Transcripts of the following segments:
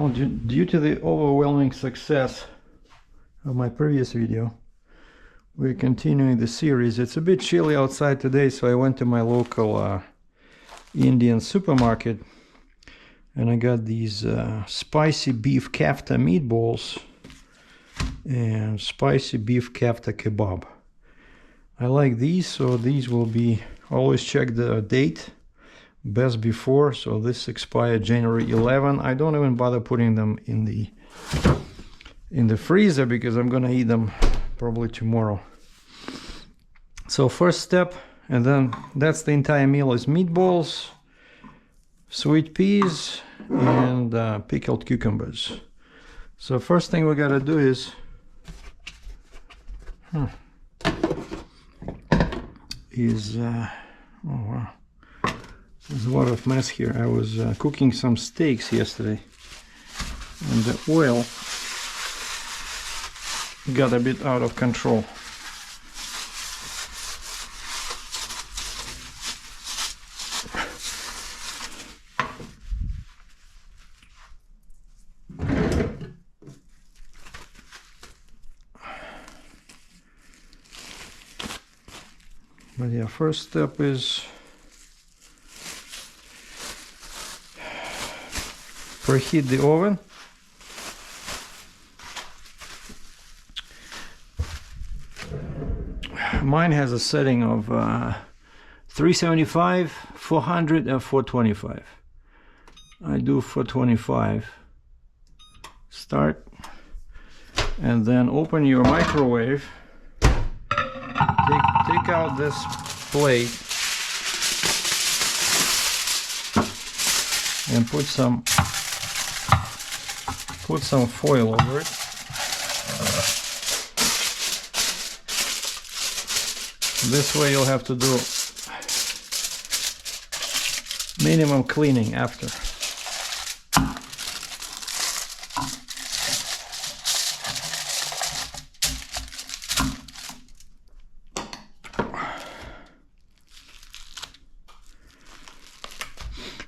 Well, due to the overwhelming success of my previous video, we're continuing the series. It's a bit chilly outside today, so I went to my local Indian supermarket and I got these spicy beef kafta meatballs and spicy beef kafta kebab. I like these, so these will be, always check the date, best before, so this expired January 11. I don't even bother putting them in the freezer because I'm gonna eat them probably tomorrow. So first step, and then that's the entire meal, is meatballs, sweet peas, and pickled cucumbers. So first thing we gotta do is oh wow, there's a lot of mess here. I was cooking some steaks yesterday and the oil got a bit out of control. But yeah, first step is preheat the oven. Mine has a setting of 375, 400 and 425. I do 425. Start, and then open your microwave. Take out this plate and put some foil over it. This way you'll have to do minimum cleaning after.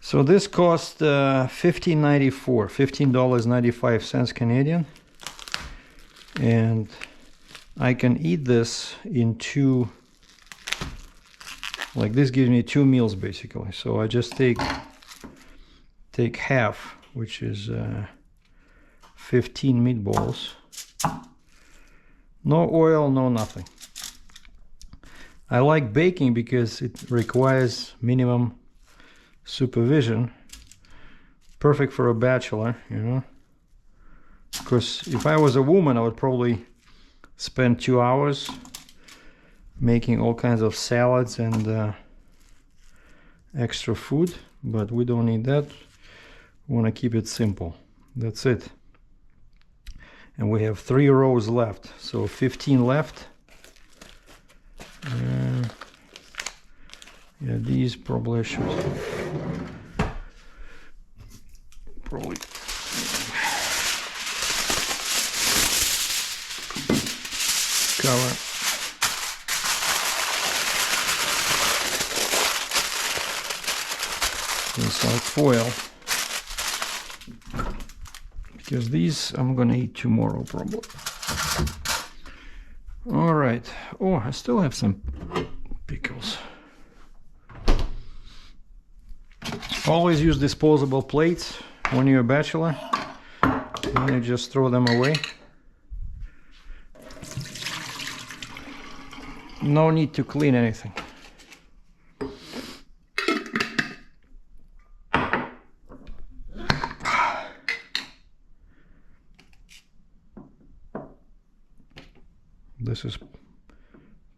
So this cost $15.94, $15.95 Canadian, and I can eat this in two. Like this gives me 2 meals basically. So I just take half, which is 15 meatballs. No oil, no nothing. I like baking because it requires minimum supervision. Perfect for a bachelor, you know. Because if I was a woman, I would probably spend 2 hours making all kinds of salads and extra food, but we don't need that. We want to keep it simple. That's it. And we have 3 rows left, so 15 left. Yeah, these probably I should cover. This like foil, because these I'm gonna eat tomorrow probably. All right. Oh, I still have some pickles. Always use disposable plates when you're a bachelor. Then you just throw them away. No need to clean anything. This is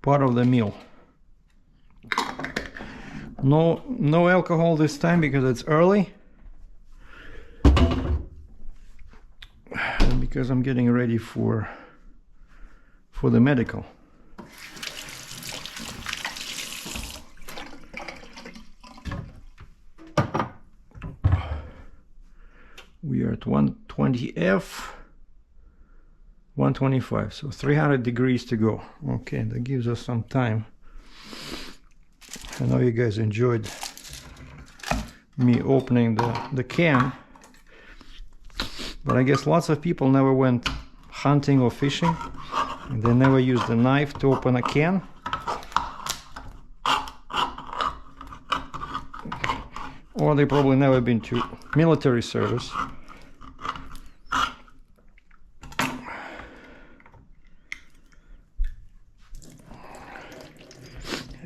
part of the meal. No alcohol this time because it's early. And because I'm getting ready for the medical. We are at 120F. 125, so 300 degrees to go. Okay, that gives us some time. I know you guys enjoyed me opening the can. But I guess lots of people never went hunting or fishing, and they never used a knife to open a can. Or they probably never been to military service.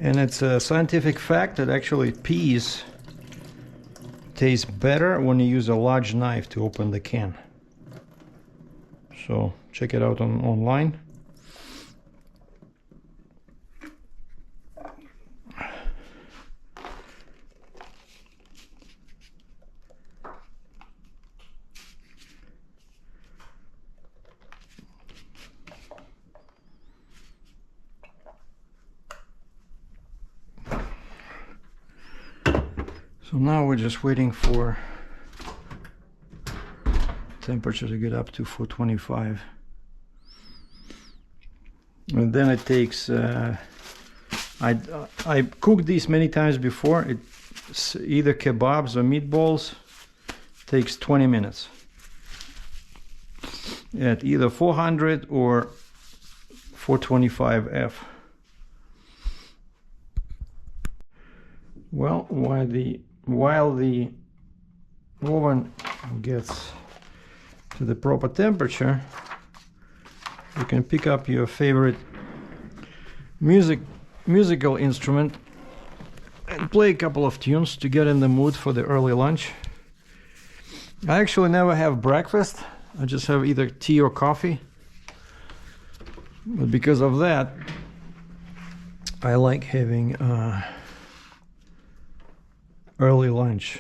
And it's a scientific fact that actually peas taste better when you use a large knife to open the can. So check it out online. So now we're just waiting for temperature to get up to 425. And then it takes, I cooked these many times before. It's either kebabs or meatballs. It takes 20 minutes. At either 400 or 425 F. Well, while the oven gets to the proper temperature, you can pick up your favorite musical instrument and play a couple of tunes to get in the mood for the early lunch. I actually never have breakfast. I just have either tea or coffee. But because of that, I like having early lunch.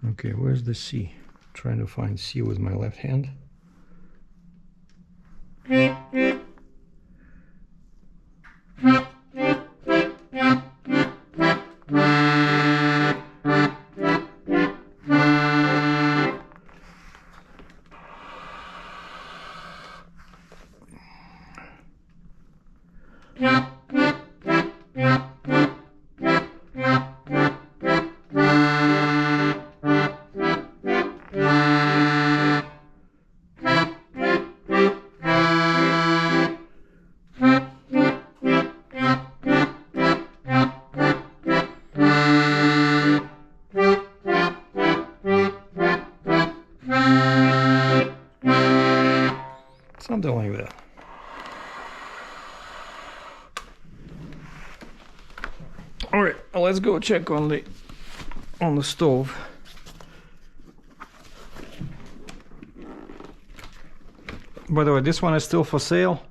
Okay, where's the C? Trying to find C with my left hand. Something like that. All right, let's go check on the stove. By the way, this one is still for sale,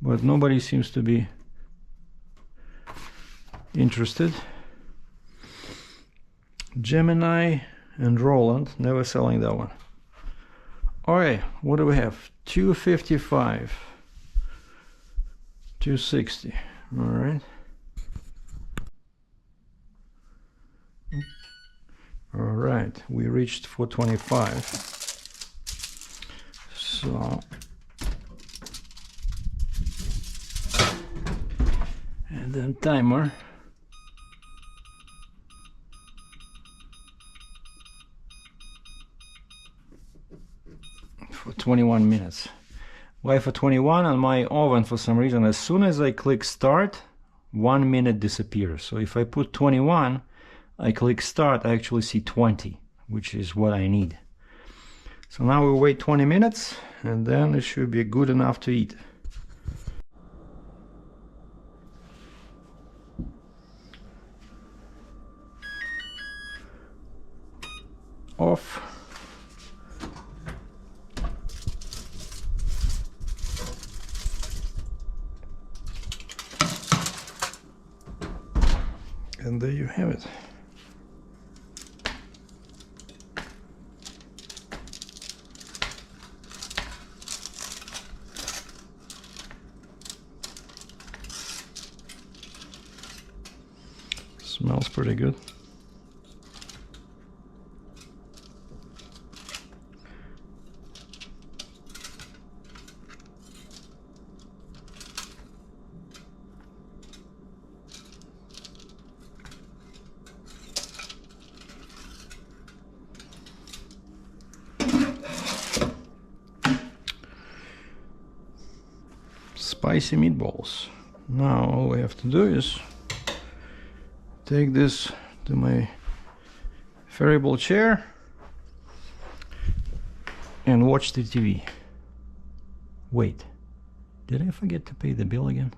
but nobody seems to be interested. Gemini and Roland, never selling that one. All right, what do we have? 255, 260. All right. All right, we reached 425. So, and then timer. For 21 minutes. Why for 21? On my oven, for some reason, as soon as I click start, 1 minute disappears. So if I put 21, I click start, I actually see 20, which is what I need. So now we wait 20 minutes, and then it should be good enough to eat. Off. And there you have it. Smells pretty good. spicy meatballs. Now all we have to do is take this to my variable chair and watch the TV. Wait, did I forget to pay the bill again?